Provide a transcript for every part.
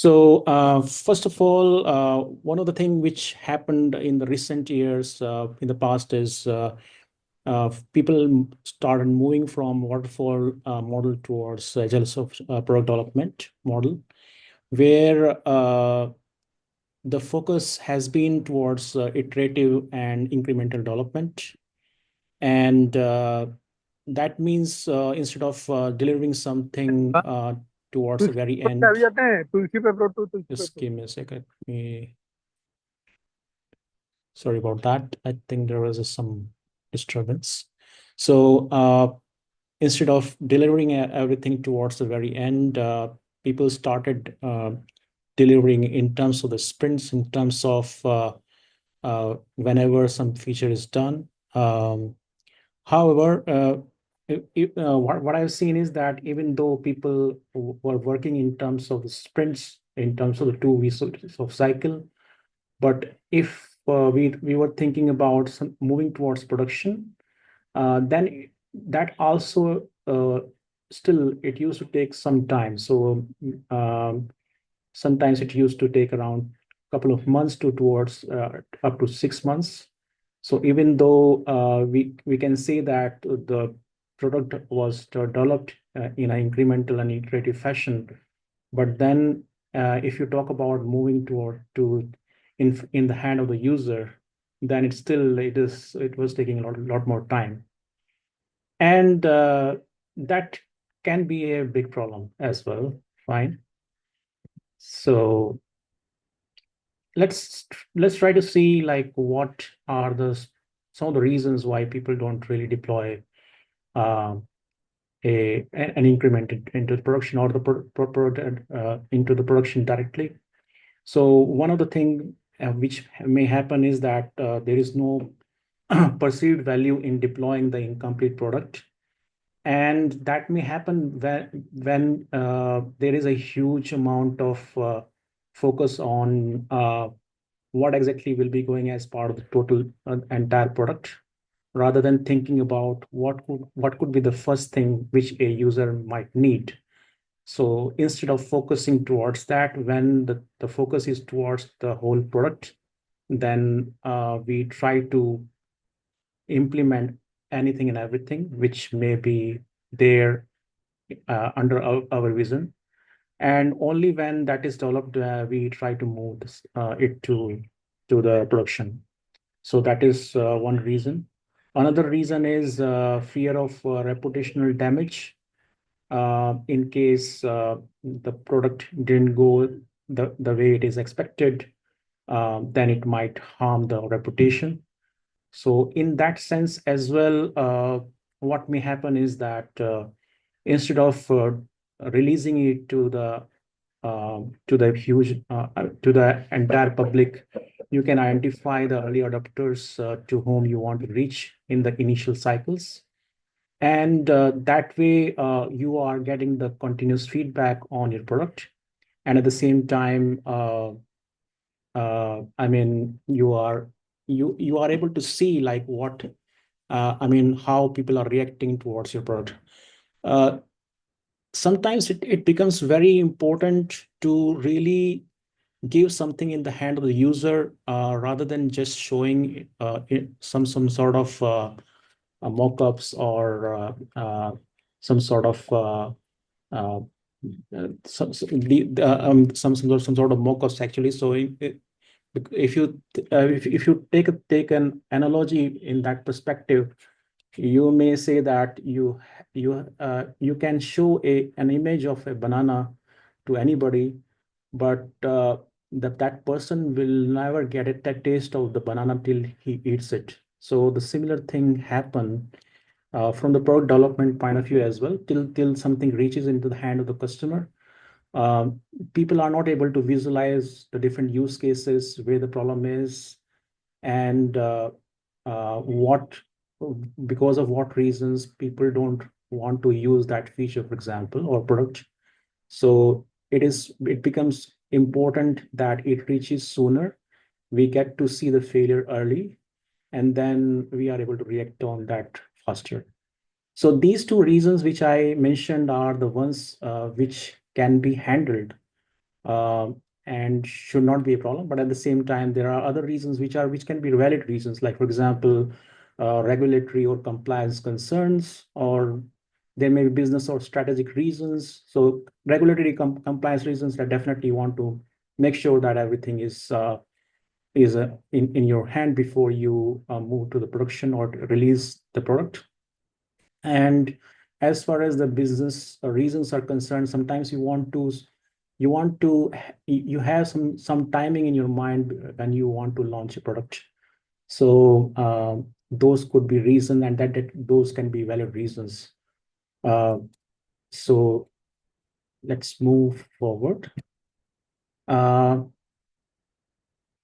So, first of all, one of the things which happened in the recent years, in the past, is people started moving from waterfall model towards agile product development model, where the focus has been towards iterative and incremental development. And that means instead of delivering something towards the very तुलसी पे आ end, जाते हैं, तुलसी पे pro to तुलसी पे just pro. give me a second. Sorry about that. I think there was some disturbance. So instead of delivering everything towards the very end, people started delivering in terms of the sprints, in terms of whenever some feature is done. However, what I've seen is that even though people were working in terms of the sprints, in terms of the 2 weeks of cycle, but if we were thinking about moving towards production, then that also still it used to take some time. So sometimes it used to take around a couple of months to towards up to 6 months. So even though we can say that the product was developed in an incremental and iterative fashion, but then if you talk about moving toward to in the hand of the user, then it was taking a lot more time, and that can be a big problem as well. Fine. So let's let's try to see like what are some of the reasons why people don't really deploy uh, an increment into the production or the into the production directly. So one of the things which may happen is that there is no perceived value in deploying the incomplete product, and that may happen when there is a huge amount of focus on what exactly will be going as part of the total entire product, rather than thinking about what could be the first thing which a user might need. So instead of focusing towards that, when the focus is towards the whole product, then we try to implement anything and everything which may be there under our vision. And only when that is developed, we try to move it to the production. So that is one reason. Another reason is fear of reputational damage. In case the product didn't go the way it is expected, then it might harm the reputation. So in that sense as well, what may happen is that instead of releasing it to the huge to the entire public, you can identify the early adopters to whom you want to reach in the initial cycles, and that way you are getting the continuous feedback on your product, and at the same time I mean you are able to see like what I mean how people are reacting towards your product. uh, Sometimes it becomes very important to really give something in the hand of the user rather than just showing some sort of mock-ups or some sort of uh, some sort of mock-ups actually. So if you if you take an analogy in that perspective, you may say that you can show an image of a banana to anybody, but that person will never get a taste of the banana till he eats it. So the similar thing happen from the product development point of view as well, till something reaches into the hand of the customer. um, People are not able to visualize the different use cases where the problem is, and what because of what reasons people don't want to use that feature, for example, or product. So it becomes important that it reaches sooner. We get to see the failure early, and then we are able to react on that faster. So these two reasons which I mentioned are the ones which can be handled and should not be a problem. But at the same time, there are other reasons which can be valid reasons, like for example, regulatory or compliance concerns, or there may be business or strategic reasons. So regulatory compliance reasons that definitely want to make sure that everything is in your hand before you move to the production or release the product. And as far as the business reasons are concerned, sometimes you have some timing in your mind when you want to launch a product. So those could be reason, and that those can be valid reasons. So let's move forward.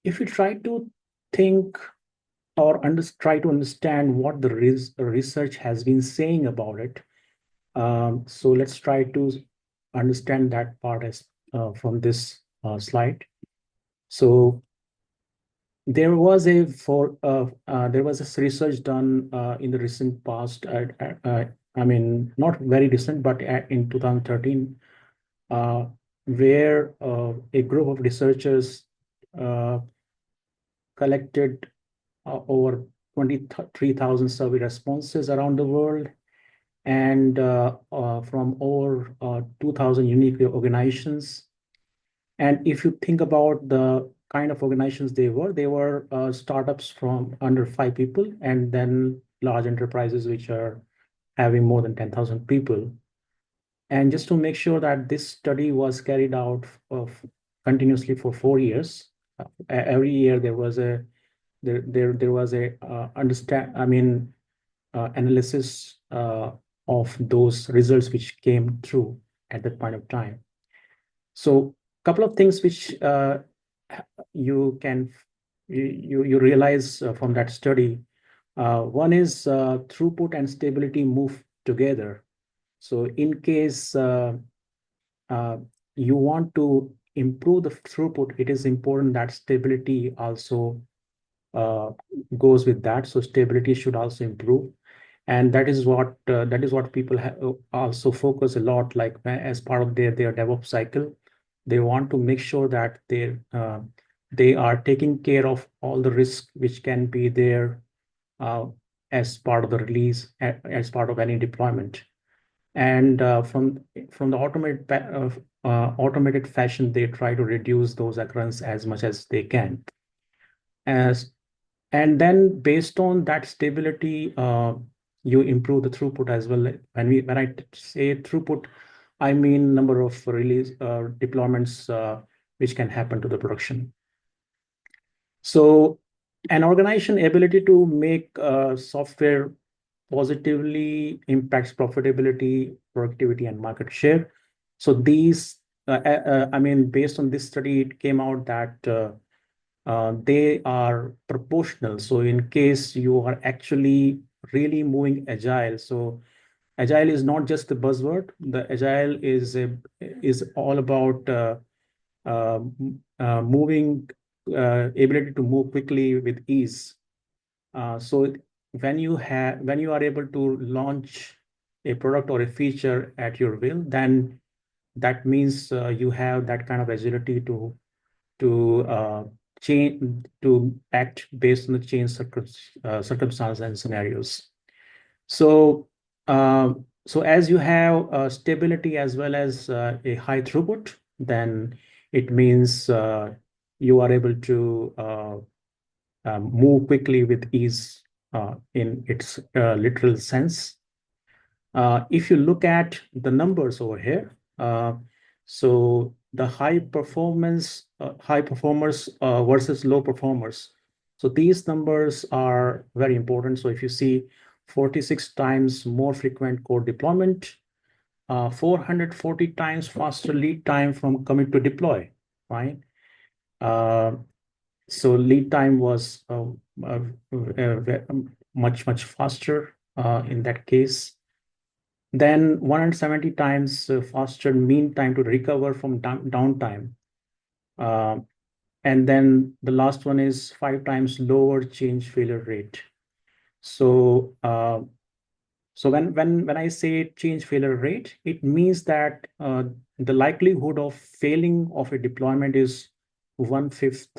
If you try to think or try to understand what the research has been saying about it, so let's try to understand that part as from this slide. So there was a research done in the recent past. I mean, not very recent, but in 2013, where a group of researchers collected over 23,000 survey responses around the world, and from over 2,000 unique organizations. And if you think about the kind of organizations they were startups from under 5 people, and then large enterprises which are having more than 10,000 people. And just to make sure that this study was carried out of continuously for 4 years, every year there was a understand I mean analysis of those results which came through at that point of time. So a couple of things which you can you realize from that study. One is throughput and stability move together. So in case you want to improve the throughput, it is important that stability also goes with that. So stability should also improve, and that is what people also focus a lot, like as part of their DevOps cycle. They want to make sure that they are taking care of all the risks which can be there uh, as part of the release, as part of any deployment. And from the automated fashion, they try to reduce those occurrences as much as they can. As And then based on that stability, you improve the throughput as well. When I say throughput, I mean number of release deployments which can happen to the production. So an organization ability to make software positively impacts profitability, productivity, and market share. So these, I mean, based on this study, it came out that they are proportional. So in case you are actually really moving agile, so agile is not just the buzzword. The agile is all about uh, moving, ability to move quickly with ease. So when you are able to launch a product or a feature at your will, then that means you have that kind of agility to change, to act based on the change circumstances and scenarios. So so as you have stability as well as a high throughput, then it means you are able to move quickly with ease in its literal sense. If you look at the numbers over here, so the high performers versus low performers. So these numbers are very important. So if you see 46 times more frequent code deployment, 440 times faster lead time from commit to deploy, right? So lead time was much faster in that case. Then 170 times faster mean time to recover from downtime. And then the last one is 5 times lower change failure rate. So So when I say change failure rate, it means that the likelihood of failing of a deployment is 1/5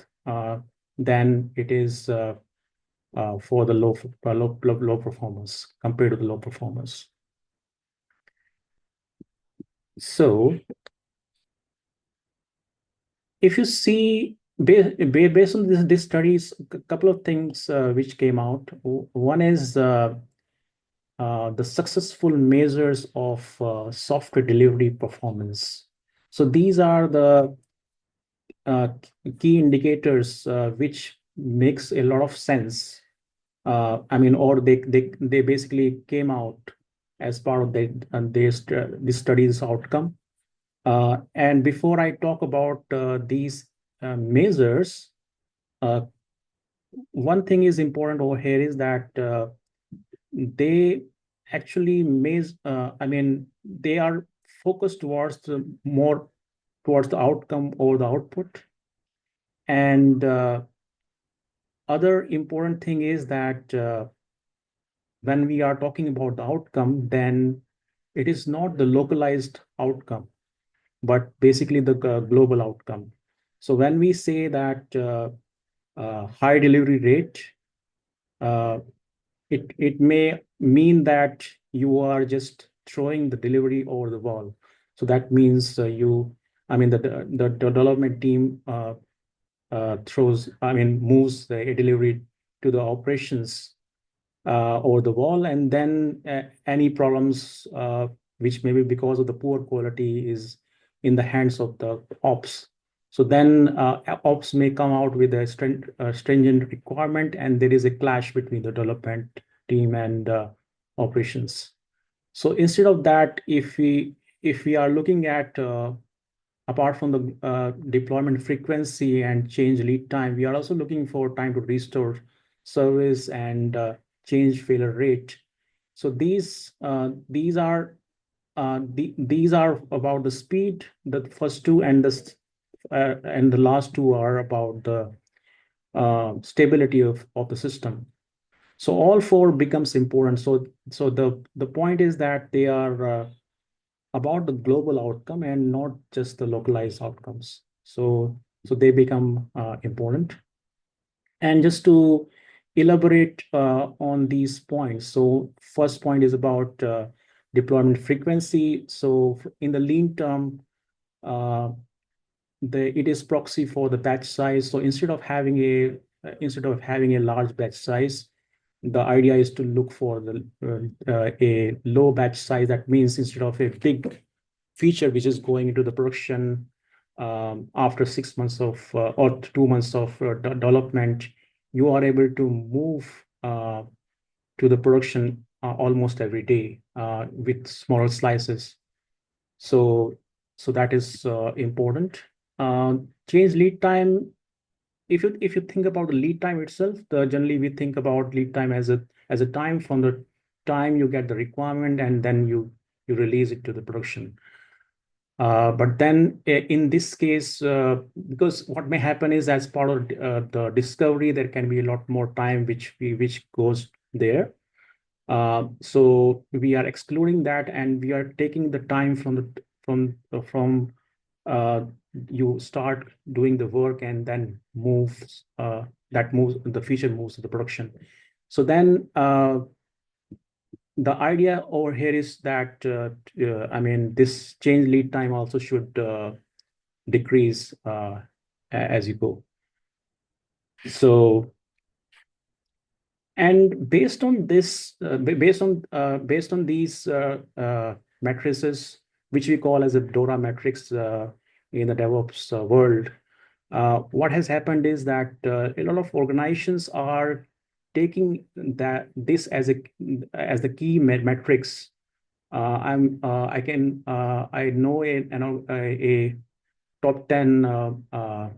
than it is for the low performers compared to the low performers. So if you see based on this studies, a couple of things which came out. One is the successful measures of software delivery performance. So these are the uh, key indicators which makes a lot of sense. I mean, or they basically came out as part of this study's outcome. And before I talk about these measures, one thing is important over here is that they actually I mean, they are focused towards more towards the outcome or the output. And other important thing is that when we are talking about the outcome, then it is not the localized outcome, but basically the global outcome. So when we say that high delivery rate, uh, it may mean that you are just throwing the delivery over the wall. So that means I mean, the development team moves the delivery to the operations over the wall, and then any problems which may be because of the poor quality is in the hands of the ops. So then ops may come out with a stringent requirement, and there is a clash between the development team and operations. So instead of that, if we are looking at apart from the deployment frequency and change lead time, we are also looking for time to restore service and change failure rate. So these are these are about the speed. The first two and the last two are about the stability of the system. So all four becomes important. So the point is that they are about the global outcome and not just the localized outcomes. So they become important. And just to elaborate on these points, so first point is about deployment frequency. So in the lean term, uh, it is proxy for the batch size. So instead of having a large batch size, the idea is to look for a low batch size. That means instead of a big feature which is going into the production after 6 months of or 2 months of development, you are able to move to the production almost every day with smaller slices. So that is important. Change lead time. If you think about the lead time itself, generally we think about lead time as a time from the time you get the requirement and then you release it to the production. But then in this case, because what may happen is as part of the discovery, there can be a lot more time which goes there. So we are excluding that, and we are taking the time from uh, you start doing the work and then the feature moves to the production. So then the idea over here is that I mean, this change lead time also should decrease as you go. So, and based on this, based on these matrices, which we call as a DORA matrix in the DevOps world, what has happened is that a lot of organizations are taking this as the key metrics. I know a top 10 uh,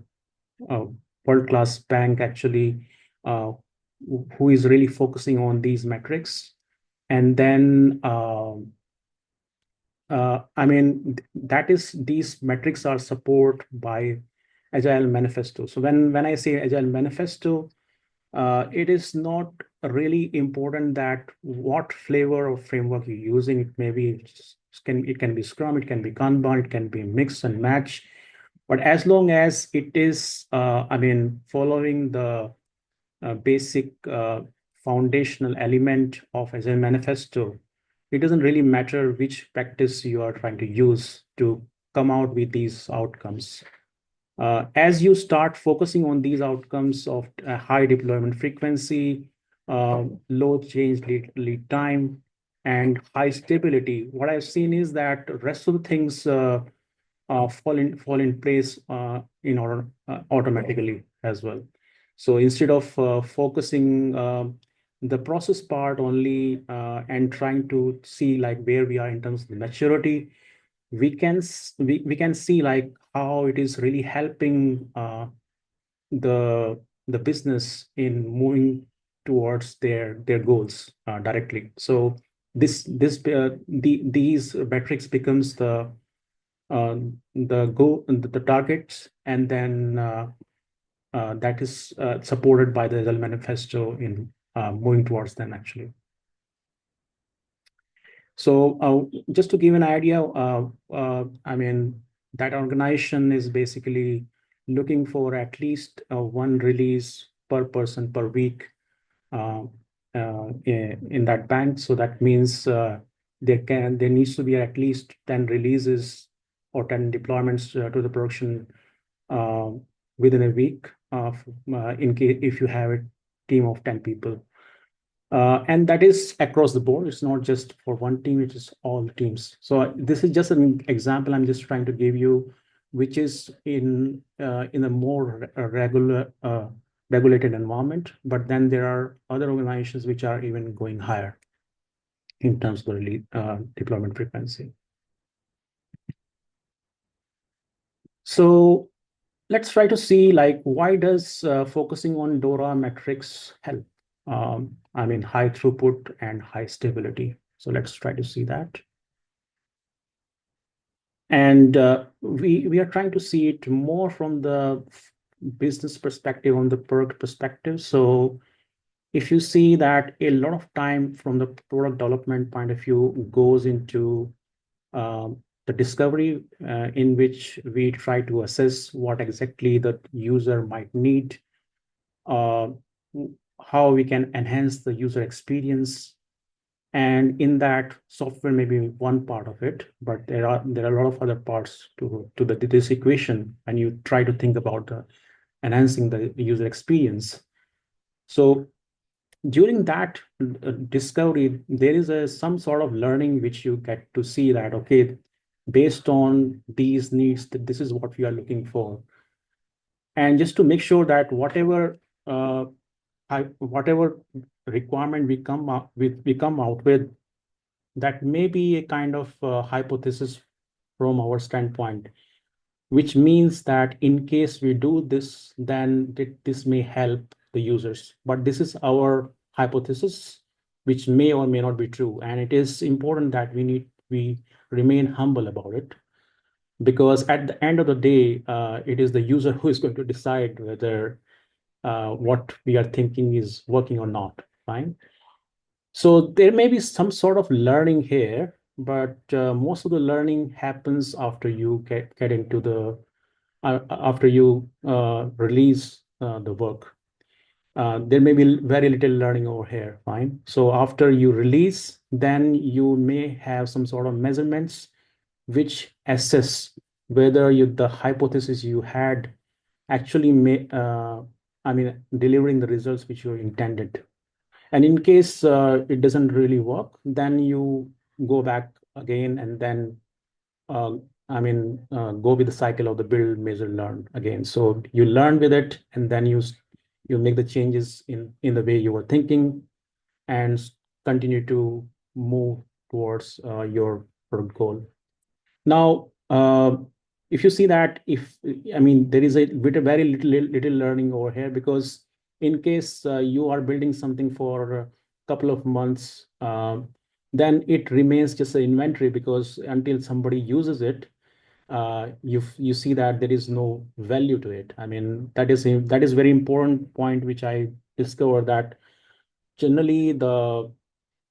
world-class bank actually who is really focusing on these metrics. And then I mean, these metrics are supported by Agile Manifesto. So when I say Agile Manifesto, it is not really important that what flavor of framework you're using. It maybe it can be Scrum, it can be Kanban, it can be mix and match. But as long as it is, I mean, following the basic foundational element of Agile Manifesto, it doesn't really matter which practice you are trying to use to come out with these outcomes. As you start focusing on these outcomes of high deployment frequency, low change lead time, and high stability, what I've seen is that the rest of the things fall in place in order automatically as well. So instead of focusing the process part only and trying to see like where we are in terms of the maturity, we can see like how it is really helping the the business in moving towards their goals directly. So these metrics becomes uh, the targets, and then that is supported by the Agile Manifesto in moving towards them actually. So just to give an idea, I mean, that organization is basically looking for at least one release per person per week uh, in that bank. So that means there needs to be at least 10 releases or 10 deployments to the production uh, within a week in case if you have a team of 10 people. And that is across the board. It's not just for one team, it is all teams. So this is just an example I'm just trying to give you, which is in a more regulated environment. But then there are other organizations which are even going higher in terms of the deployment frequency. So let's try to see like why does focusing on DORA metrics help? I mean, high throughput and high stability. So let's try to see that. And we are trying to see it more from the business perspective, on the product perspective. So if you see that a lot of time from the product development point of view goes into the discovery in which we try to assess what exactly the user might need, uh, how we can enhance the user experience. And in that, software may be one part of it, but there are a lot of other parts to this equation, and you try to think about enhancing the user experience. So during that discovery, there is some sort of learning which you get to see that, okay, based on these needs, that this is what we are looking for. And just to make sure that uh, whatever requirement we come out with, that may be a kind of hypothesis from our standpoint, which means that in case we do this, then this may help the users. But this is our hypothesis, which may or may not be true. And it is important that we remain humble about it, because at the end of the day, it is the user who is going to decide whether what we are thinking is working or not. Fine. So there may be some sort of learning here, but most of the learning happens after you get into the after you release the work. There may be very little learning over here. Fine. So after you release, then you may have some sort of measurements which assess whether the hypothesis you had actually I mean, delivering the results which you intended. And in case it doesn't really work, then you go back again and then, uh, go with the cycle of the build, measure, learn again. So you learn with it, and then you make the changes in the way you were thinking, and continue to move towards your product goal. Now, if you see that, if I mean, there is a bit of very little learning over here, because in case you are building something for a couple of months, then it remains just an inventory, because until somebody uses it, you see that there is no value to it. I mean, that is very important point which I discovered that generally the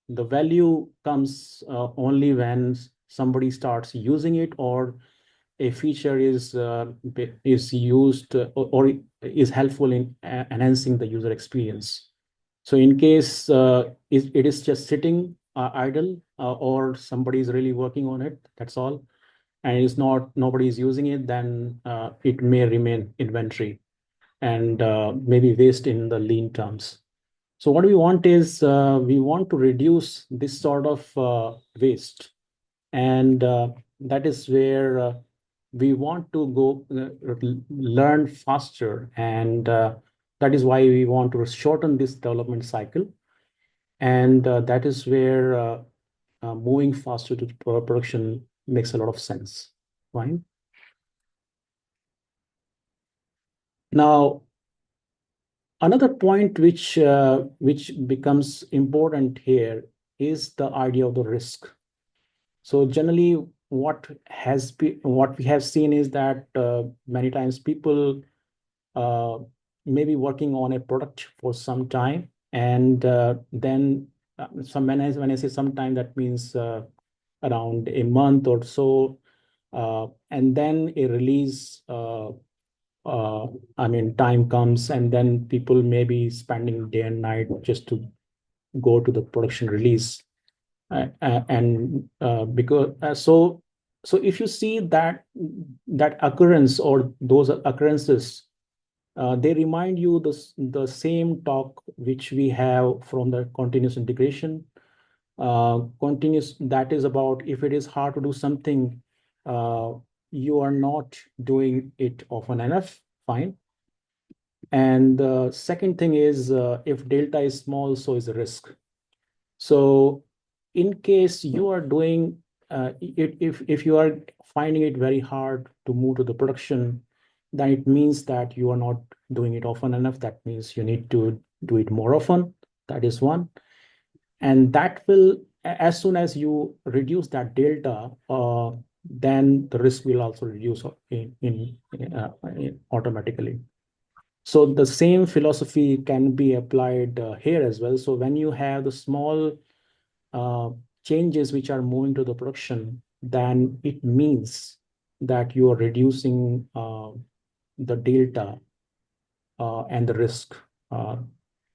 value comes only when somebody starts using it, or a feature is used or is helpful in enhancing the user experience. So in case it is just sitting idle, or somebody is really working on it, that's all, and it's not, nobody is using it, then it may remain inventory and maybe waste in the lean terms. So what we want is we want to reduce this sort of waste, and that is where we want to go learn faster, and that is why we want to shorten this development cycle, and that is where moving faster to production makes a lot of sense. Fine. Now, another point which becomes important here is the idea of the risk. So generally, what we have seen is that many times people uh, may be working on a product for some time, and then when I say sometime, that means around a month or so, and then a release. Uh, I mean, time comes, and then people may be spending day and night just to go to the production release. And because so if you see that occurrence or those occurrences, they remind you the same talk which we have from the continuous integration. Continuous, that is about if it is hard to do something, uh, you are not doing it often enough, fine. And the second thing is if delta is small, so is the risk. So in case you are doing if you are finding it very hard to move to the production, then it means that you are not doing it often enough. That means you need to do it more often. That is one. And that will, as soon as you reduce that delta, then the risk will also reduce automatically. So the same philosophy can be applied here as well. So when you have the small uh, changes which are moving to the production, then it means that you are reducing the delta and the risk uh,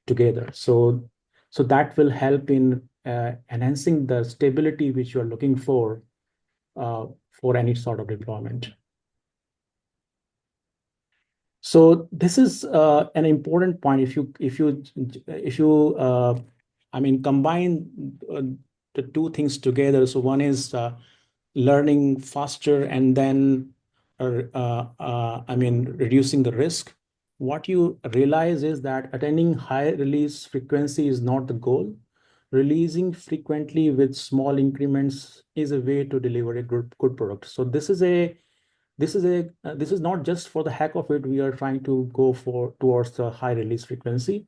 together. So that will help in enhancing the stability which you are looking for any sort of deployment. So this is an important point. If you I mean, combine the two things together. So one is learning faster, and then I mean, reducing the risk. What you realize is that attaining high release frequency is not the goal. Releasing frequently with small increments is a way to deliver a good product. So this is not just for the heck of it. We are trying to go towards the high release frequency.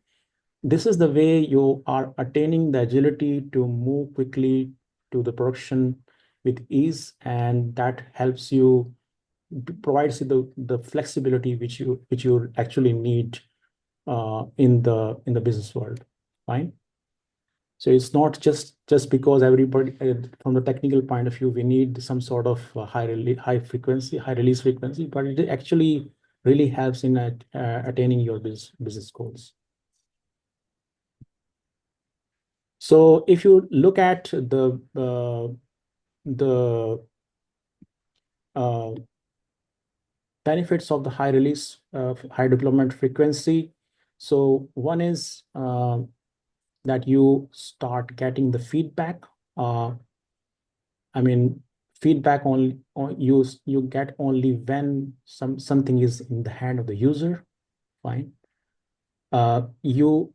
This is the way you are attaining the agility to move quickly to the production with ease, and that helps you, provides you the flexibility which you actually need in the business world. Fine. So it's not just because everybody, from the technical point of view, we need some sort of high frequency, high release frequency, but it actually really helps in attaining your business goals. So if you look at the uh, benefits of the high release, high deployment frequency, so one is that you start getting the feedback. I mean, feedback only you get only when something is in the hand of the user. Fine. You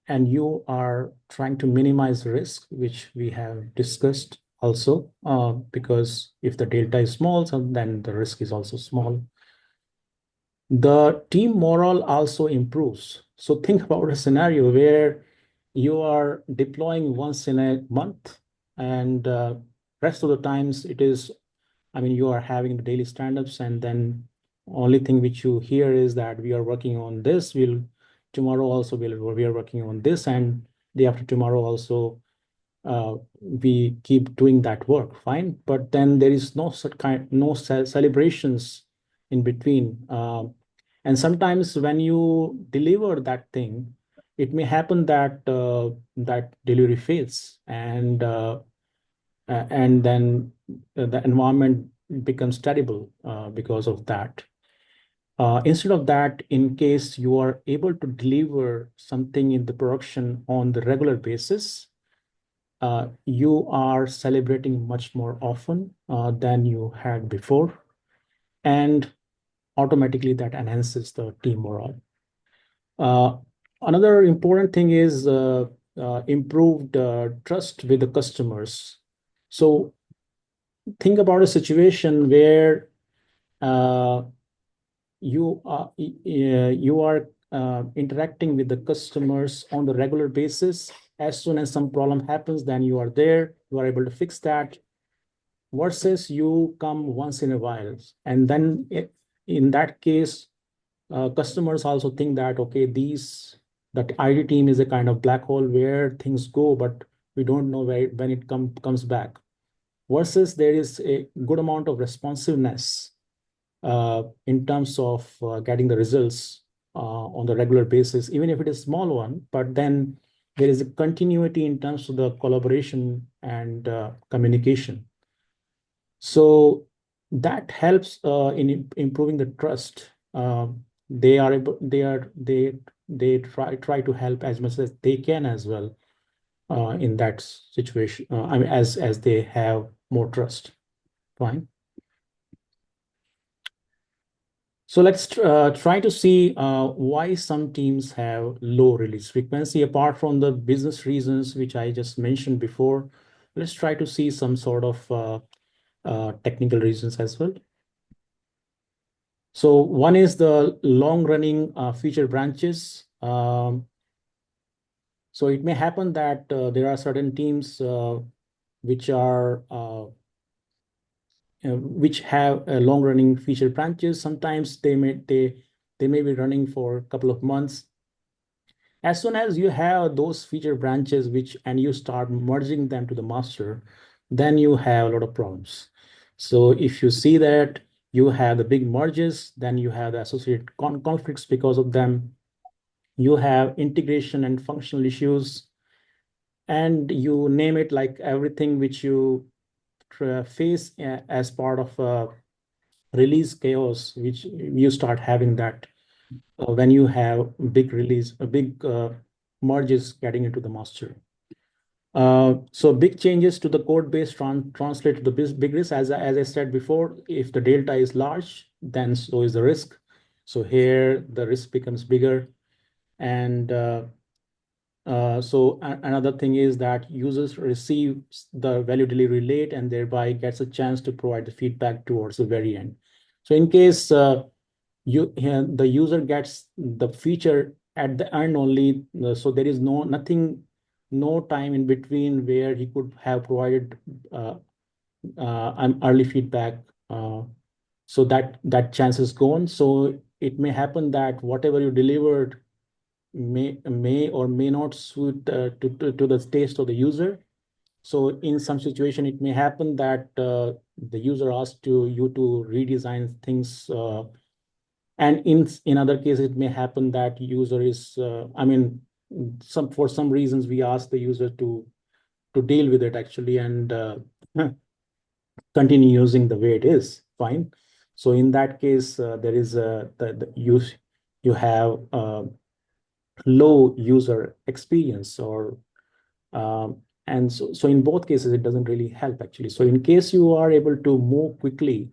and you are trying to minimize risk, which we have discussed also, because if the delta is small, so then the risk is also small. The team morale also improves. So think about a scenario where you are deploying once in a month, and rest of the times it is, I mean, you are having the daily stand-ups, and then only thing which you hear is that we are working on this. tomorrow also we are working on this, and day after tomorrow also we keep doing that work, fine. But then there is no such kind, no celebrations in between. And sometimes when you deliver that thing, it may happen that that delivery fails, and then the environment becomes terrible because of that. Instead of that, in case you are able to deliver something in the production on the regular basis, you are celebrating much more often than you had before, and automatically that enhances the team morale. Another important thing is improved trust with the customers. So think about a situation where uh, you are interacting with the customers on the regular basis. As soon as some problem happens, then you are there, you are able to fix that, versus you come once in a while. And then in that case, customers also think that, okay, that ID team is a kind of black hole where things go, but we don't know when it comes back. Versus there is a good amount of responsiveness in terms of getting the results on the regular basis, even if it is small one, but then there is a continuity in terms of the collaboration and communication. So that helps in improving the trust. They are able, they try to help as much as they can as well in that situation. I mean, as they have more trust. Fine. So let's try to see why some teams have low release frequency. Apart from the business reasons, which I just mentioned before, let's try to see some sort of technical reasons as well. So one is the long-running feature branches. So it may happen that there are certain teams which are which have long-running feature branches. Sometimes they may be running for a couple of months. As soon as you have those feature branches and you start merging them to the master, then you have a lot of problems. So if you see that you have the big merges, then you have the associated conflicts because of them. You have integration and functional issues, and you name it, like everything which you face as part of release chaos, which you start having that when you have big release, a big merges getting into the master. So big changes to the code base translate to the big risk. As I said before, if the delta is large, then so is the risk. So here the risk becomes bigger. And so another thing is that users receive the value delivery late and thereby gets a chance to provide the feedback towards the very end. So in case the user gets the feature at the end only, so there is no time in between where he could have provided an early feedback. So that chance is gone. So it may happen that whatever you delivered may or may not suit to the taste of the user. So in some situation, it may happen that the user asks you to redesign things, and in other cases, it may happen that user is, I mean, for some reasons, we ask the user to deal with it actually and continue using the way it is. Fine. So in that case, there is you have low user experience, or and so in both cases it doesn't really help actually. So in case you are able to move quickly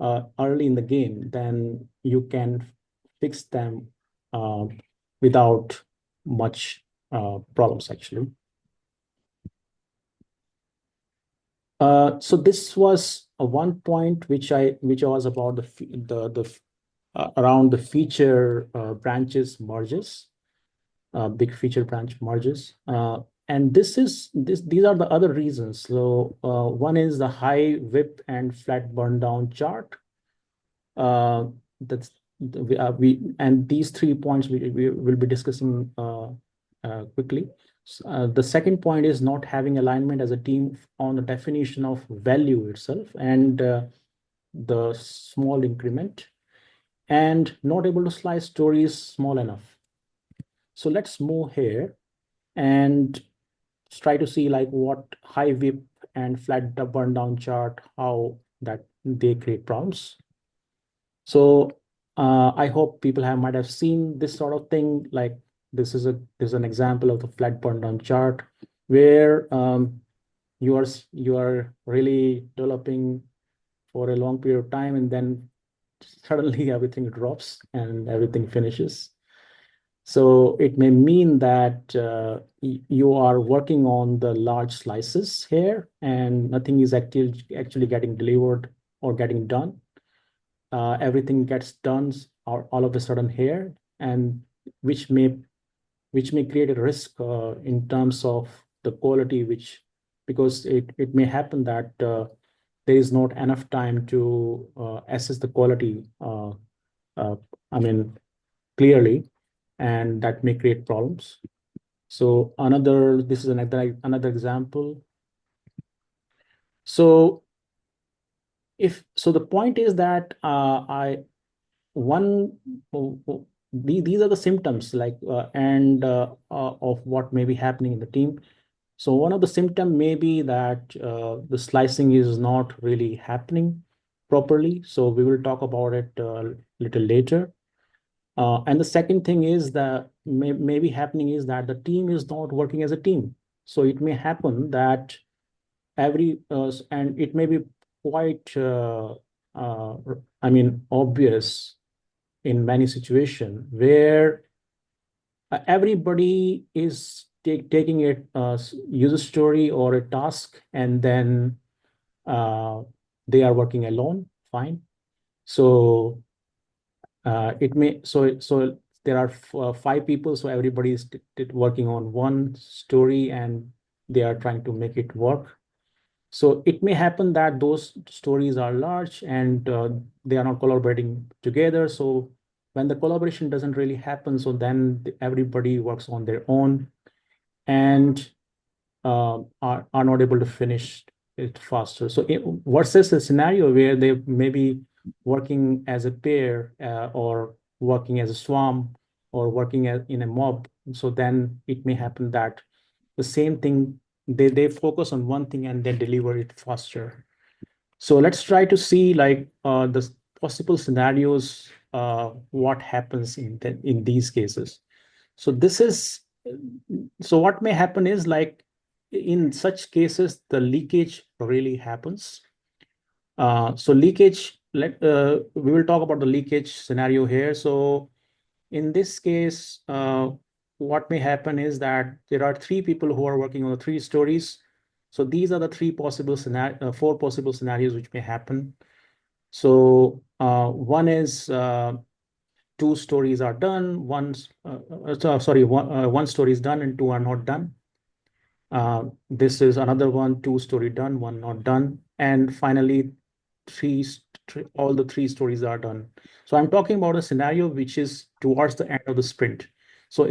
early in the game, then you can fix them without much problems actually. So this was one point which was about the around the feature branches merges, big feature branch merges. And these are the other reasons. So one is the high WIP and flat burn down chart. That's and these 3 points we will be discussing quickly. The second point is not having alignment as a team on the definition of value itself and the small increment, and not able to slice stories small enough. So let's move here and try to see like what high whip and flat burn down chart, how that they create problems. So I hope people might have seen this sort of thing. Like this is an example of the flat burn down chart where you are really developing for a long period of time, and then suddenly everything drops and everything finishes. So it may mean that you are working on the large slices here and nothing is actually getting delivered or getting done. Everything gets done all of a sudden here, and which may create a risk in terms of the quality, because it may happen that there is not enough time to assess the quality, I mean, clearly, and that may create problems. So this is another example. So the point is that these are the symptoms like of what may be happening in the team. So one of the symptom may be that the slicing is not really happening properly. So we will talk about it a little later. And the second thing is that may be happening is that the team is not working as a team. So it may happen that and it may be quite I mean obvious in many situations where everybody is taking a user story or a task, and then they are working alone. Fine. So there are 5 people, so everybody is working on one story and they are trying to make it work. So it may happen that those stories are large and they are not collaborating together. So when the collaboration doesn't really happen, so then everybody works on their own and are not able to finish it faster. So versus a scenario where they may be working as a pair or working as a swarm or working in a mob. So then it may happen that the same thing, they focus on one thing and then deliver it faster. So let's try to see like the possible scenarios, what happens in these cases. So what may happen is like in such cases, the leakage really happens. So leakage, we will talk about the leakage scenario here. So in this case, what may happen is that there are 3 people who are working on the 3 stories. So these are the 4 possible scenarios which may happen. So one is 2 stories are done. One story is done and 2 are not done. This is another one, 2 story done, 1 not done. And finally, all the 3 stories are done. So I'm talking about a scenario which is towards the end of the sprint. So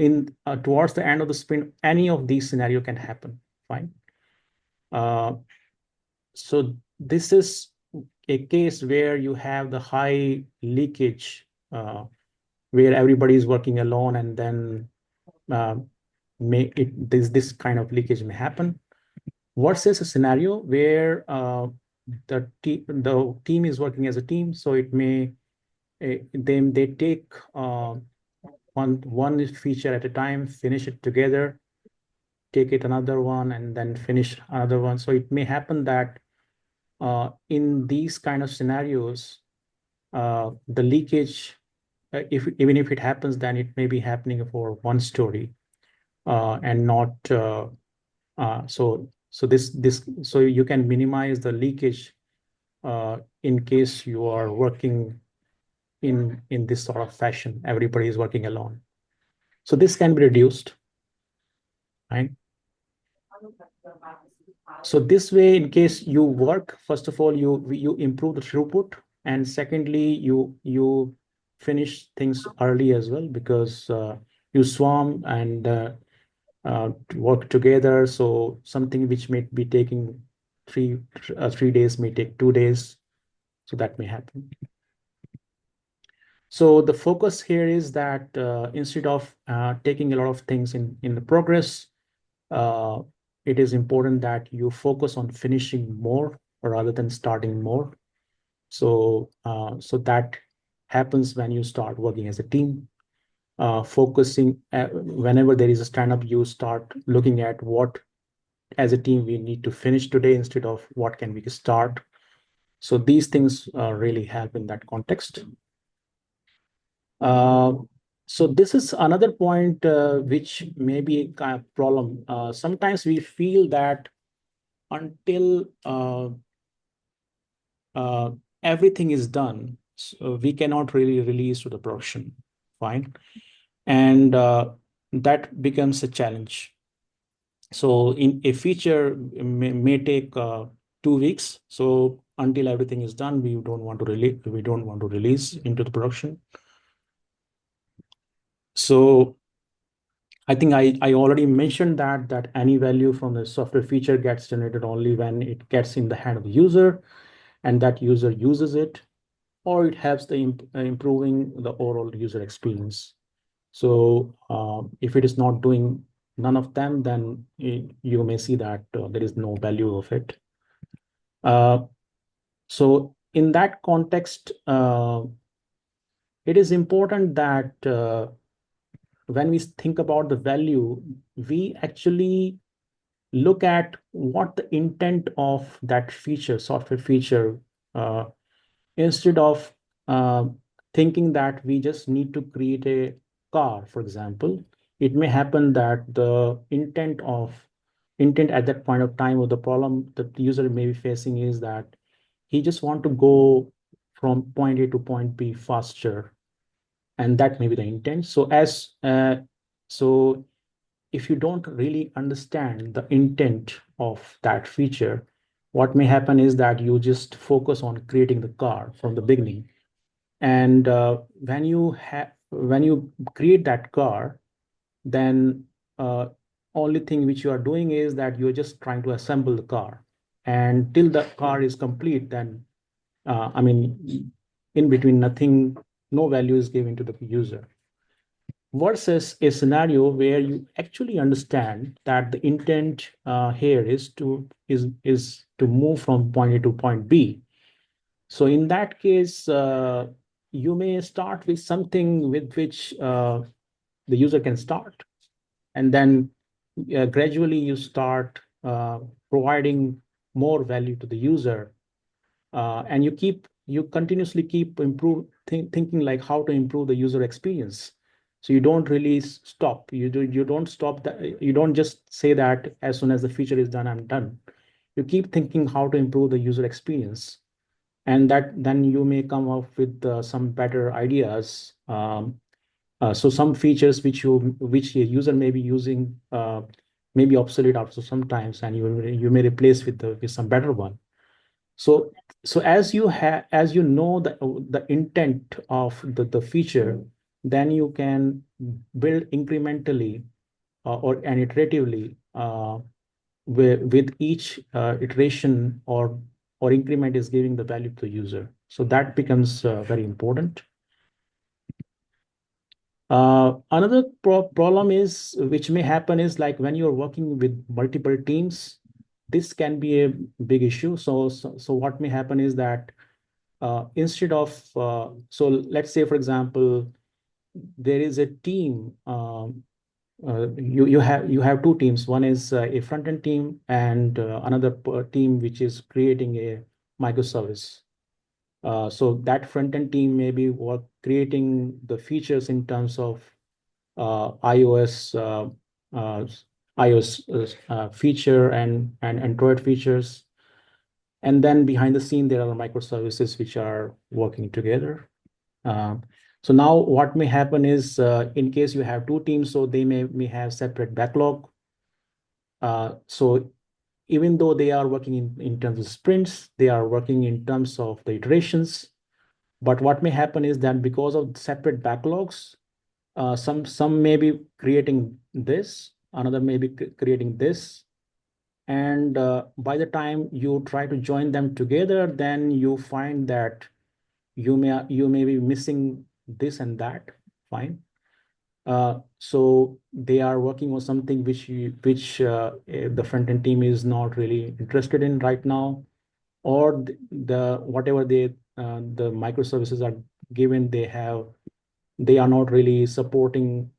towards the end of the sprint, any of these scenario can happen. Fine. So this is a case where you have the high leakage, where everybody is working alone, and then this kind of leakage may happen. Versus a scenario where the team is working as a team, so it may they take one feature at a time, finish it together, take it another one, and then finish another one. So it may happen that in these kind of scenarios, the leakage, even if it happens, then it may be happening for one story and not so you can minimize the leakage in case you are working in this sort of fashion. Everybody is working alone. So this can be reduced, right? So this way, in case you work, first of all, you improve the throughput, and secondly, you finish things early as well, because you swarm and work together. So something which may be taking 3 days may take 2 days. So that may happen. So the focus here is that instead of taking a lot of things in the progress, uh, it is important that you focus on finishing more rather than starting more. So that happens when you start working as a team. Focusing whenever there is a stand up, you start looking at what as a team we need to finish today instead of what can we start. So these things really help in that context. Uh, so this is another point which may be a kind of problem. Sometimes we feel that until uh, everything is done, so we cannot really release to the production. Fine. And that becomes a challenge. So in a feature may take 2 weeks. So until everything is done, we don't want to release into the production. So I think I already mentioned that any value from the software feature gets generated only when it gets in the hand of the user, and that user uses it, or it helps the improving the overall user experience. So if it is not doing none of them, then you may see that there is no value of it. So in that context, it is important that when we think about the value, we actually look at what the intent of that feature, software feature, uh, instead of uh, thinking that we just need to create a car, for example. It may happen that the intent at that point of time, or the problem that the user may be facing, is that he just want to go from point A to point B faster, and that may be the intent. So if you don't really understand the intent of that feature, what may happen is that you just focus on creating the car from the beginning. And when you create that car, then only thing which you are doing is that you're just trying to assemble the car. And till the car is complete, then I mean, in between, nothing, no value is given to the user, versus a scenario where you actually understand that the intent here is to move from point A to point B. So in that case, you may start with something with which the user can start, and then gradually you start providing more value to the user, and you continuously keep thinking like how to improve the user experience. So you don't really stop. You don't stop that. You don't just say that as soon as the feature is done, I'm done. You keep thinking how to improve the user experience, and that then you may come up with some better ideas. So some features which a user may be using may be obsolete after sometimes, and you may replace with some better one. So as you know the intent of the feature, then you can build incrementally or and iteratively with each iteration or increment is giving the value to the user. So that becomes very important. Another problem is which may happen is like when you're working with multiple teams, this can be a big issue. So what may happen is that instead of so let's say, for example, there is a team. You have two teams. One is a front end team, and another team which is creating a microservice. So that front end team may be creating the features in terms of iOS uh, feature and Android features. And then behind the scene, there are microservices which are working together. Um, so now what may happen is, in case you have two teams, so they may have separate backlog. So even though they are working in terms of sprints, they are working in terms of the iterations. But what may happen is that because of separate backlogs, some may be creating this, another may be creating this, and by the time you try to join them together, then you find that you may be missing this and that. Fine. So they are working on something the front end team is not really interested in right now, or the whatever the microservices are given, they are not really supporting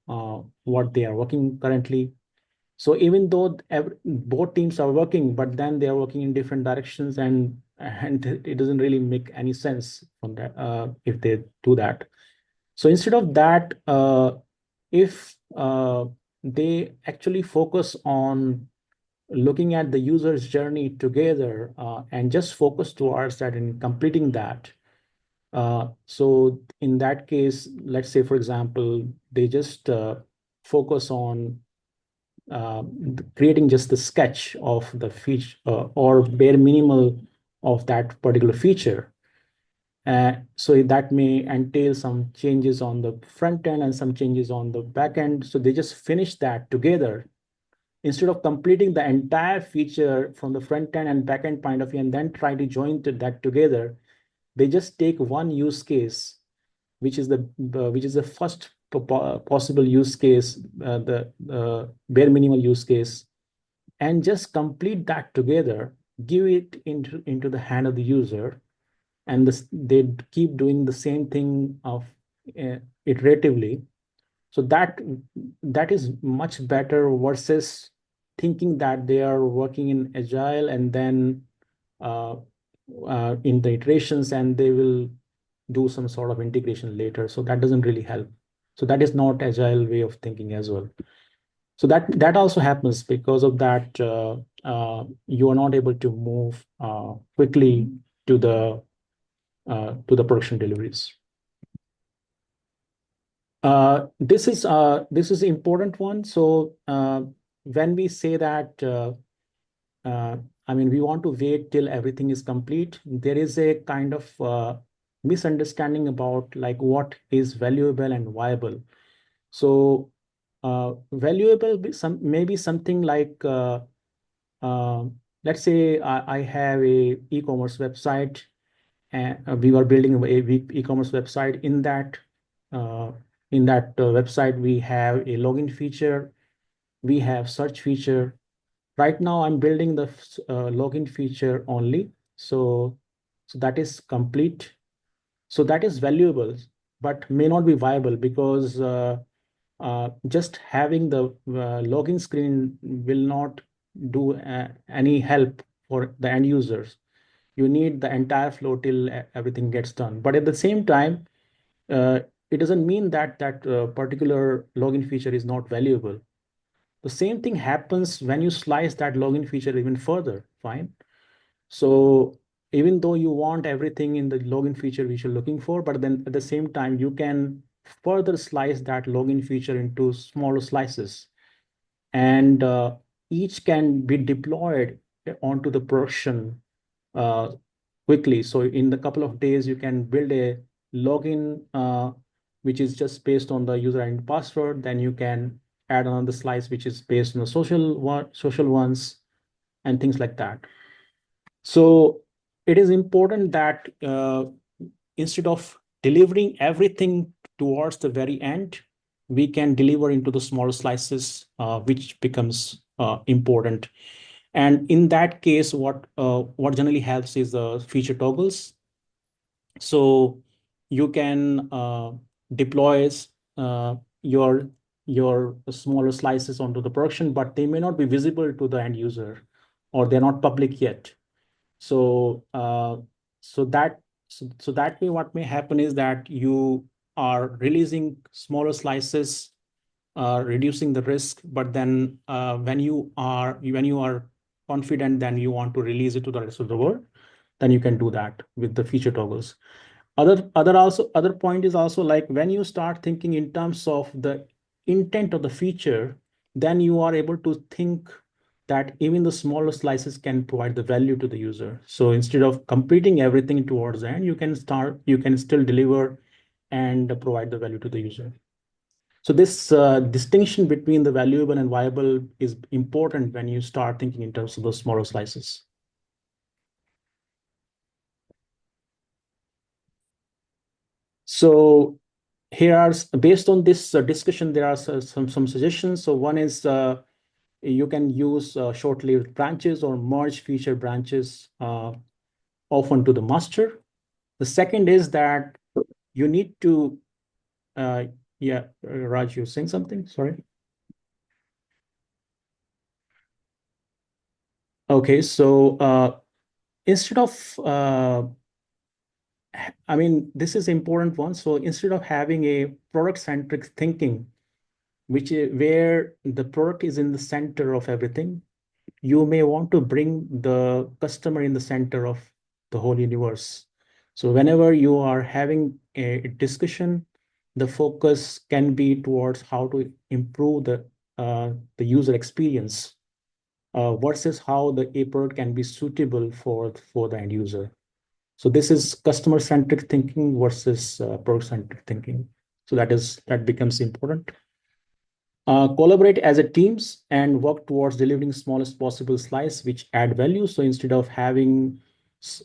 what they are working currently. So even though both teams are working, but then they are working in different directions, and it doesn't really make any sense from that if they do that. So instead of that, if they actually focus on looking at the user's journey together and just focus towards that and completing that. So in that case, let's say, for example, they just focus on uh, creating just the sketch of the feature or bare minimal of that particular feature. So that may entail some changes on the front end and some changes on the back end. So they just finish that together instead of completing the entire feature from the front end and back end point of view and then try to join that together. They just take one use case, which is the first possible use case, the bare minimal use case, and just complete that together, give it into the hand of the user, and they keep doing the same thing of iteratively. So that is much better versus thinking that they are working in agile and then uh, in the iterations and they will do some sort of integration later. So that doesn't really help. So that is not agile way of thinking as well. So that also happens because of that. You are not able to move quickly to the production deliveries. This is important one. So when we say that, I mean, we want to wait till everything is complete, there is a kind of misunderstanding about like what is valuable and viable. So valuable maybe something like uh, let's say I have a e-commerce website, and we were building a e-commerce website. In that website, we have a login feature, we have search feature. Right now I'm building the login feature only, so that is complete. So that is valuable, but may not be viable because just having the login screen will not do any help for the end users. You need the entire flow till everything gets done. But at the same time, uh, it doesn't mean that that particular login feature is not valuable. The same thing happens when you slice that login feature even further. Fine. So even though you want everything in the login feature which you're looking for, but then at the same time, you can further slice that login feature into smaller slices, and each can be deployed onto the production uh, quickly. So in the couple of days, you can build a login which is just based on the user ID password. Then you can add another slice which is based on the social ones and things like that. So it is important that instead of delivering everything towards the very end, we can deliver into the smaller slices, which becomes important. And in that case, what generally helps is the feature toggles. So you can deploy uh, your your smaller slices onto the production, but they may not be visible to the end user, or they're not public yet. So that way, what may happen is that you are releasing smaller slices, reducing the risk. But then when you are confident, then you want to release it to the rest of the world, then you can do that with the feature toggles. Other point is also like when you start thinking in terms of the intent of the feature, then you are able to think that even the smaller slices can provide the value to the user. So instead of completing everything towards the end, you can still deliver and provide the value to the user. So this distinction between the valuable and viable is important when you start thinking in terms of those smaller slices. So here are, based on this discussion, there are some suggestions. So one is you can use short-lived branches or merge feature branches often to the master. The second is that you need to, yeah, Raj, you're saying something? Sorry. Okay, so instead of, I mean, this is important one. So instead of having a product-centric thinking, which is where the product is in the center of everything, you may want to bring the customer in the center of the whole universe. So whenever you are having a discussion, the focus can be towards how to improve the user experience versus how the a product can be suitable for the end user. So this is customer-centric thinking versus product-centric thinking. So that becomes important. Collaborate as a teams and work towards delivering smallest possible slice which add value. So instead of having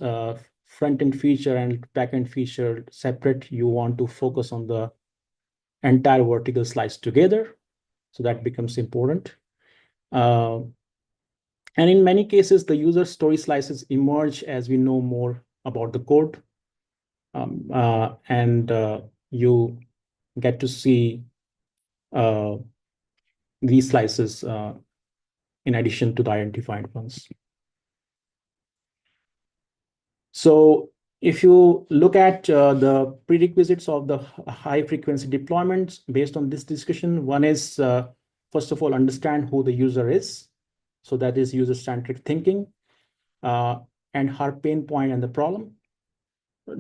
uh, front-end feature and back-end feature separate, you want to focus on the entire vertical slice together. So that becomes important. And in many cases, the user story slices emerge as we know more about the code. And you get to see these slices in addition to the identified ones. So if you look at the prerequisites of the high frequency deployments based on this discussion, one is, first of all, understand who the user is. So that is user-centric thinking and her pain point and the problem.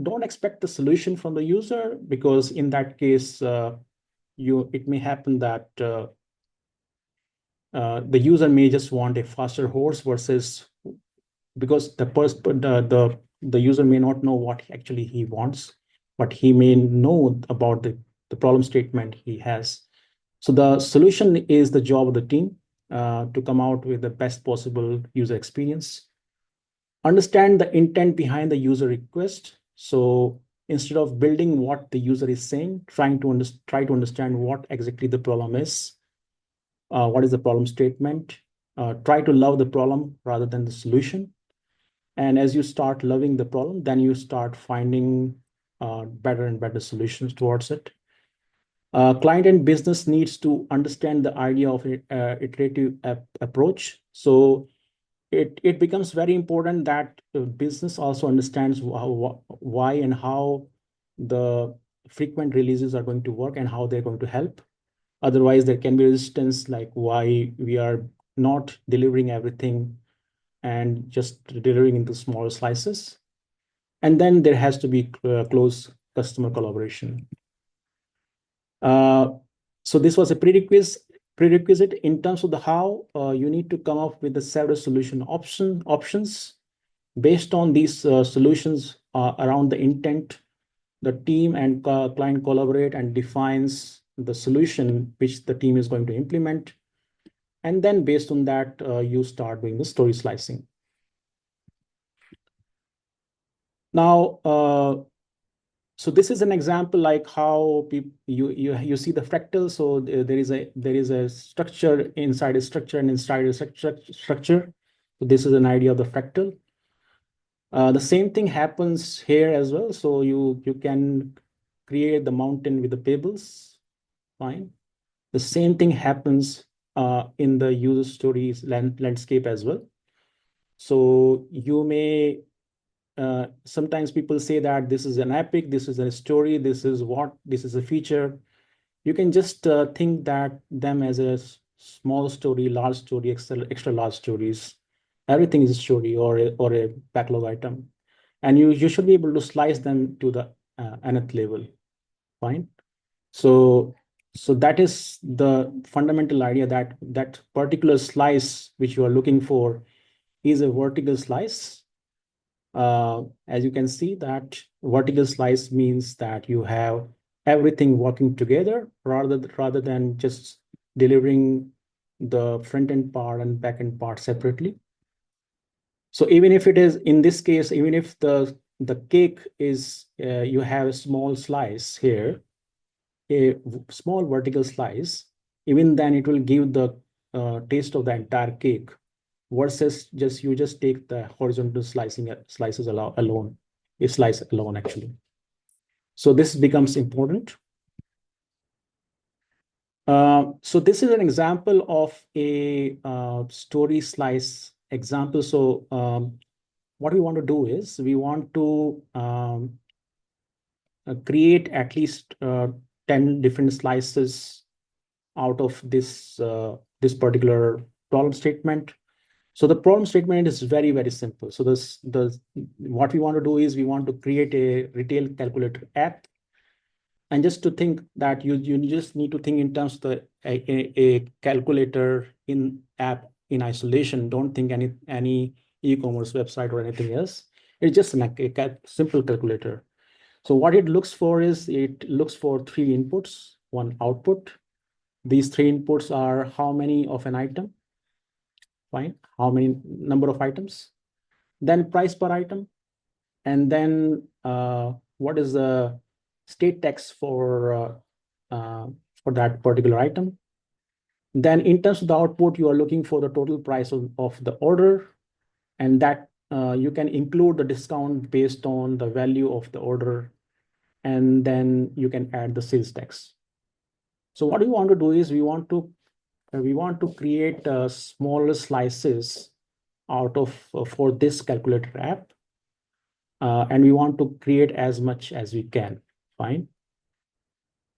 Don't expect the solution from the user, because in that case, it may happen that the user may just want a faster horse versus, because the user may not know what actually he wants, but he may know about the problem statement he has. So the solution is the job of the team to come out with the best possible user experience. Understand the intent behind the user request. So instead of building what the user is saying, try to understand what exactly the problem is. What is the problem statement? Try to love the problem rather than the solution. And as you start loving the problem, then you start finding better and better solutions towards it. Client and business needs to understand the idea of iterative approach. So it becomes very important that business also understands why and how the frequent releases are going to work and how they're going to help. Otherwise, there can be resistance, like why we are not delivering everything and just delivering into smaller slices. And then there has to be close customer collaboration. So this was a prerequisite. In terms of the how, you need to come up with the several solution options. Based on these solutions around the intent, the team and client collaborate and defines the solution which the team is going to implement. And then based on that, you start doing the story slicing. Now, so this is an example like how you see the fractal. So there is a structure inside a structure and inside a structure. So this is an idea of the fractal. The same thing happens here as well. So you can create the mountain with the pebbles. Fine. The same thing happens in the user stories landscape as well. So you may sometimes people say that this is an epic, this is a story, this is a feature. You can just think that them as a small story, large story, extra large stories. Everything is a story or a backlog item, and you should be able to slice them to the nth level. Fine. So So that is the fundamental idea, that that particular slice which you are looking for is a vertical slice. As you can see, that vertical slice means that you have everything working together rather than just delivering the front end part and back end part separately. So even if it is, in this case, even if the cake is, you have a small slice here, a small vertical slice, even then it will give the taste of the entire cake, versus just you just take the horizontal slices alone, a slice alone actually. So this becomes important. So this is an example of a story slice example. So what we want to do is we want to create at least 10 different slices out of this particular problem statement. So the problem statement is very, very simple. So what we want to do is we want to create a retail calculator app. And just to think that you just need to think in terms of a calculator in app in isolation. Don't think any e-commerce website or anything else. It's just a simple calculator. So what it looks for is it looks for three inputs, one output. These three inputs are how many of an item, fine, how many number of items, then price per item, and then what is the state text for that particular item. Then in terms of the output, you are looking for the total price of the order, and that you can include the discount based on the value of the order, and then you can add the sales tax. So what we want to do is we want to create smaller slices out of for this calculator app, and we want to create as much as we can. Fine.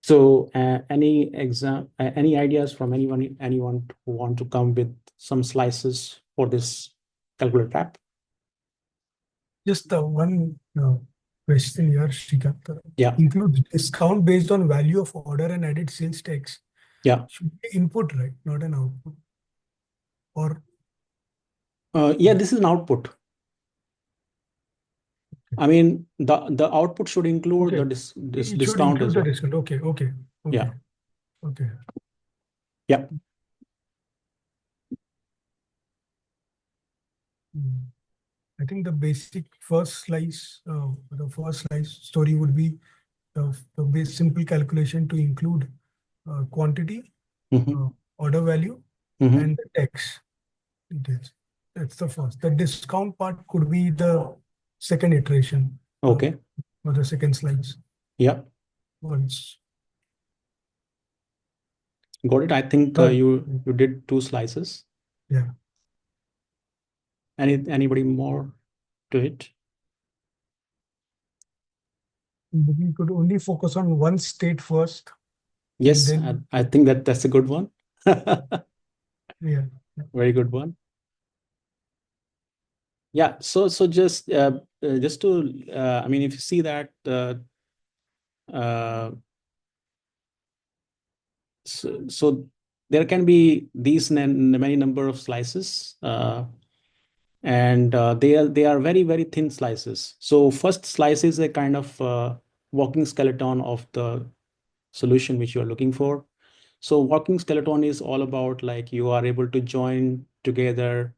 So any ideas from anyone who want to come with some slices for this calculator app? Just one question here, Shrikant. Yeah. Include discount based on value of order and added sales tax. Yeah. Should be input, right? Not an output. Or Yeah, this is an output. I mean, the output should include okay, the this it should discount include as the well. discount. Okay, okay, okay, Yeah. okay. Yeah. Hmm. I think the basic the first slice story would be the base simple calculation to include quantity, Mm-hmm. order value, Mm-hmm. and the tax details. That's the first. The discount part could be the second iteration Okay. or the second slice. Yeah. Once. Got it. I think But you did two slices. yeah, Anybody more to it? we could only focus on one state first, and Yes, then I think that's a good one. yeah. Very good one. Yeah. So just to I mean, if you see that uh, so there can be these many number of slices, and they are very, very thin slices. So first slice is a kind of walking skeleton of the solution which you are looking for. So walking skeleton is all about like you are able to join together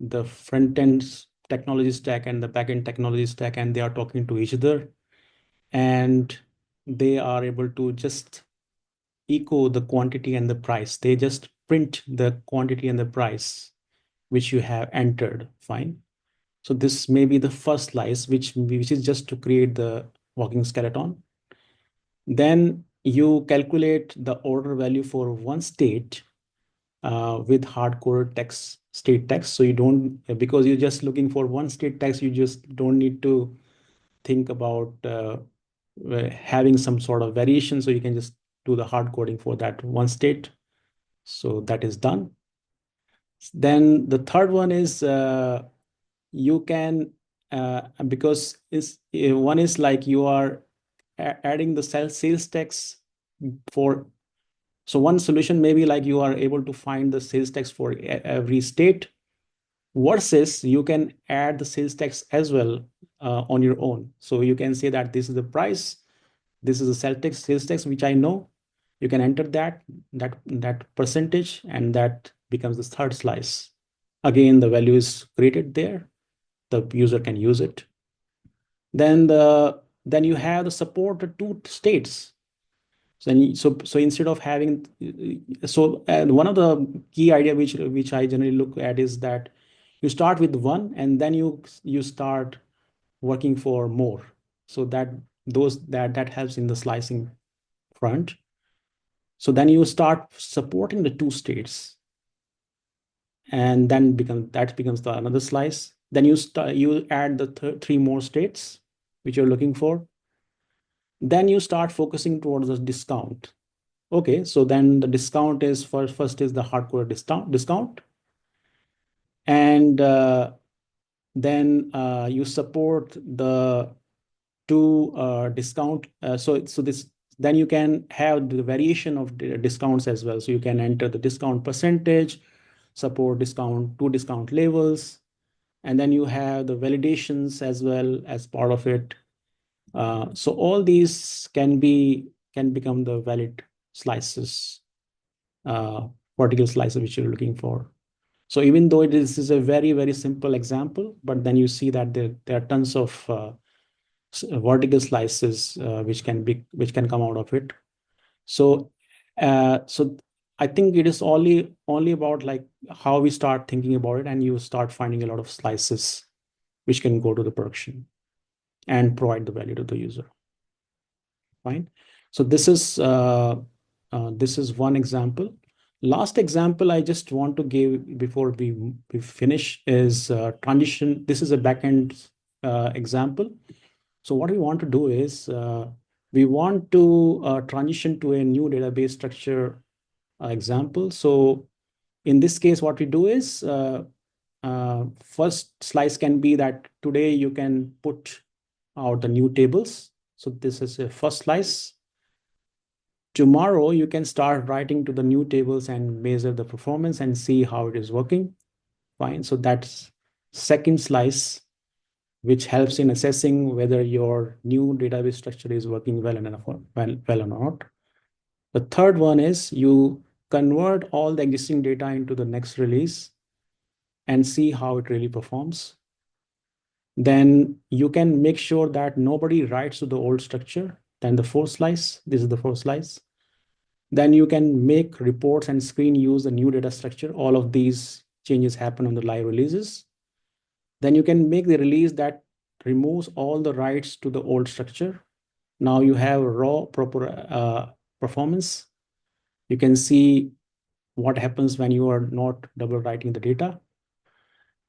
the front end technology stack and the back end technology stack, and they are talking to each other, and they are able to just echo the quantity and the price. They just print the quantity and the price which you have entered. Fine. So this may be the first slice, which is just to create the walking skeleton. Then you calculate the order value for one state with hard-coded text state text. So you don't, because you're just looking for one state text, you just don't need to think about having some sort of variation. So you can just do the hard coding for that one state. So that is done. Then the third one is you can because is one is like you are adding the sales tax for So one solution may be like you are able to find the sales tax for every state, versus you can add the sales tax as well on your own. So you can say that this is the price, this is the sales tax which I know. You can enter that percentage, and that becomes the third slice. Again, the value is created there. The user can use it. Then you have the support the two states. So instead of having, one of the key idea which I generally look at is that you start with one, and then you start working for more. So that helps in the slicing front. So then you start supporting the two states, and then that becomes the another slice. Then you add the three more states which you're looking for. Then you start focusing towards the discount. Okay, so then the discount is first is the hardcore discount, and then you support the two discount. So this, then you can have the variation of the discounts as well. So you can enter the discount percentage, support discount, two discount levels, and then you have the validations as well as part of it. So all these can become the valid slices, vertical slices which you're looking for. So even though this is a very, very simple example, but then you see that there are tons of vertical slices which can come out of it. So I think it is only about like how we start thinking about it, and you start finding a lot of slices which can go to the production and provide the value to the user. Fine. So this is one example. Last example I just want to give before we finish is transition. This is a backend example. So what we want to do is we want to transition to a new database structure example. So in this case, what we do is first slice can be that today you can put out the new tables. So this is a first slice. Tomorrow you can start writing to the new tables and measure the performance and see how it is working. Fine. So that's second slice, which helps in assessing whether your new database structure is working well or not. The third one is you convert all the existing data into the next release and see how it really performs. Then you can make sure that nobody writes to the old structure. Then the fourth slice, this is the fourth slice. Then you can make reports and screen use the new data structure. All of these changes happen on the live releases. Then you can make the release that removes all the writes to the old structure. Now you have raw proper performance. You can see what happens when you are not double writing the data.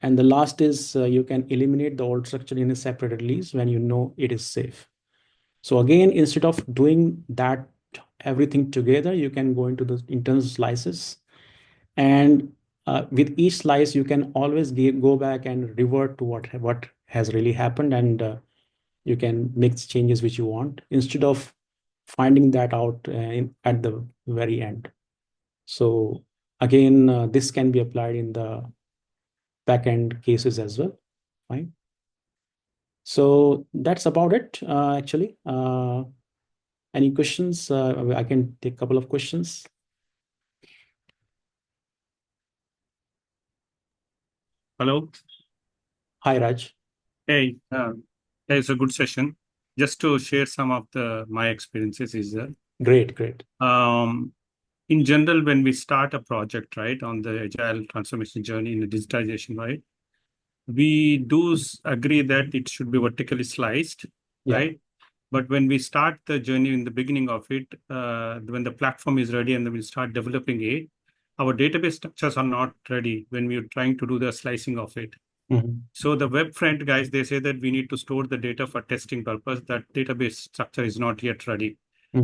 And the last is you can eliminate the old structure in a separate release when you know it is safe. So again, instead of doing that everything together, you can go into the internal slices. And with each slice, you can always go back and revert to what has really happened, and you can make the changes which you want instead of finding that out at the very end. So again, this can be applied in the backend cases as well. Fine. So that's about it, actually. Any questions? I can take a couple of questions. Hello. Hi, Raj. Hey, it's a good session. Just to share some of my experiences is Great, great. In general, when we start a project, right, on the agile transformation journey in the digitization, right, we do agree that it should be vertically sliced, Yeah. right? But when we start the journey in the beginning of it, when the platform is ready and then we start developing it, our database structures are not ready when we're trying to do the slicing of it. Mhm. So the web front guys, they say that we need to store the data for testing purpose. That database structure is not yet ready.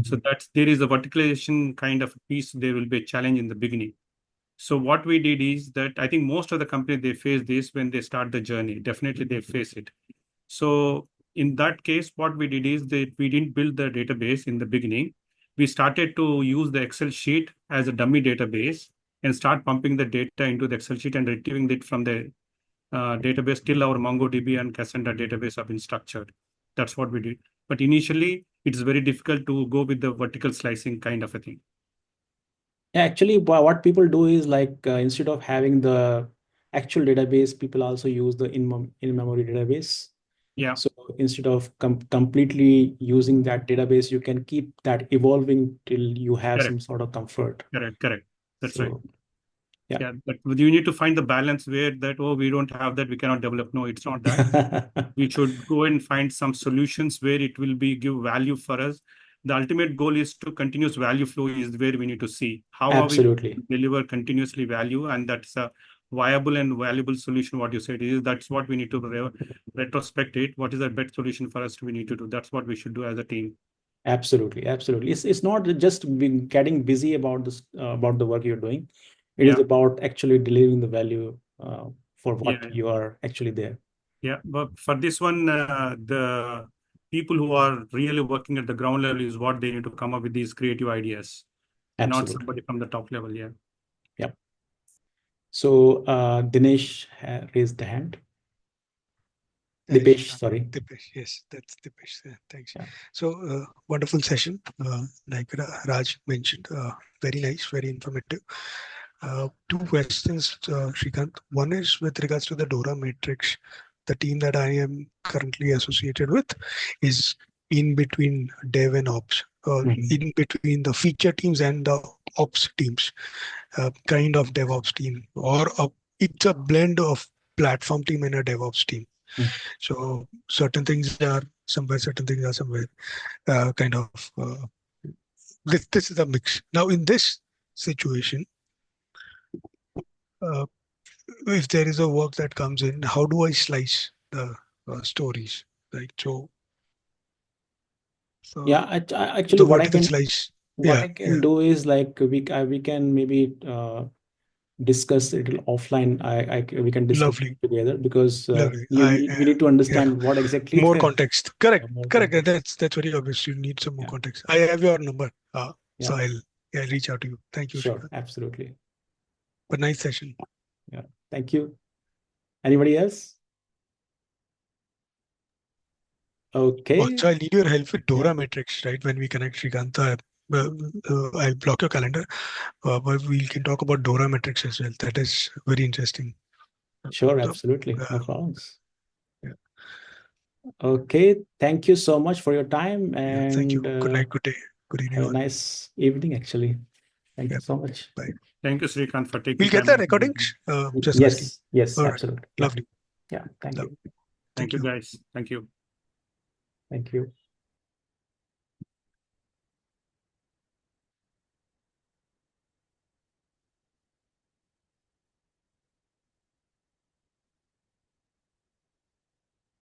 So there is a verticalization kind of piece. There will be a challenge in the beginning. So what we did is that I think most of the companies, they face this when they start the journey. Definitely they face it. So in that case, what we did is that we didn't build the database in the beginning. we started to use the Excel sheet as a dummy database and start pumping the data into the Excel sheet and retrieving it from the database till our MongoDB and Cassandra database have been structured. That's what we did. But initially, it's very difficult to go with the vertical slicing kind of a thing. Actually, what people do is like instead of having the actual database, people also use the in-memory database. Yeah. So instead of completely using that database, you can keep that evolving till you have Correct. some sort of comfort. Correct. That's right. Yeah. But you need to find the balance where that, oh, we don't have that, we cannot develop. No, it's not that. We should go and find some solutions where it will give value for us. The ultimate goal is to continuous value flow is where we need to see how Absolutely. are we deliver continuously value, and that's a viable and valuable solution. What you said is that's what we need to retrospect it. What is the best solution for us we need to do? That's what we should do as a team. Absolutely. It's not just getting busy about this about the work you're doing. It is about actually delivering the value for what you are actually there. Yeah, but for this one, the people who are really working at the ground level is what they need to come up with these creative ideas, not somebody from the top level. Yeah. So Dinesh raised the hand. Dipesh, sorry. Dipesh, yes, that's Dipesh. Thanks. So wonderful session. Like Raj mentioned, very nice, very informative. Two questions, Shrikant. One is with regards to the DORA matrix. The team that I am currently associated with is in between dev and ops, in between the feature teams and the ops teams, kind of DevOps team, or it's a blend of platform team and a DevOps team. So certain things are somewhere, certain things are somewhere. This is a mix. Now in this situation, if there is a work that comes in, how do I slice the stories? Right. So actually, what I can slice. I can do is like we can maybe discuss it offline. We can discuss it together because we need to understand what exactly more context. Correct. That's very obvious. You need some more context. I have your number, so I'll reach out to you. Thank you. Sure, absolutely. But nice session. Yeah, thank you. Anybody else? Okay. So I need your help with DORA matrix, right? When we connect, Shrikant, I'll block your calendar, but we can talk about DORA matrix as well. That is very interesting. Sure, absolutely. No problems. Okay. Thank you so much for your time. And thank you. Good night, good day, good evening. Have a nice evening, actually. Thank you so much. Bye. Thank you, Shrikant, for taking We'll get the recordings. Yes, absolutely. Lovely. Yeah, thank you. Thank you, guys. Thank you. Thank you.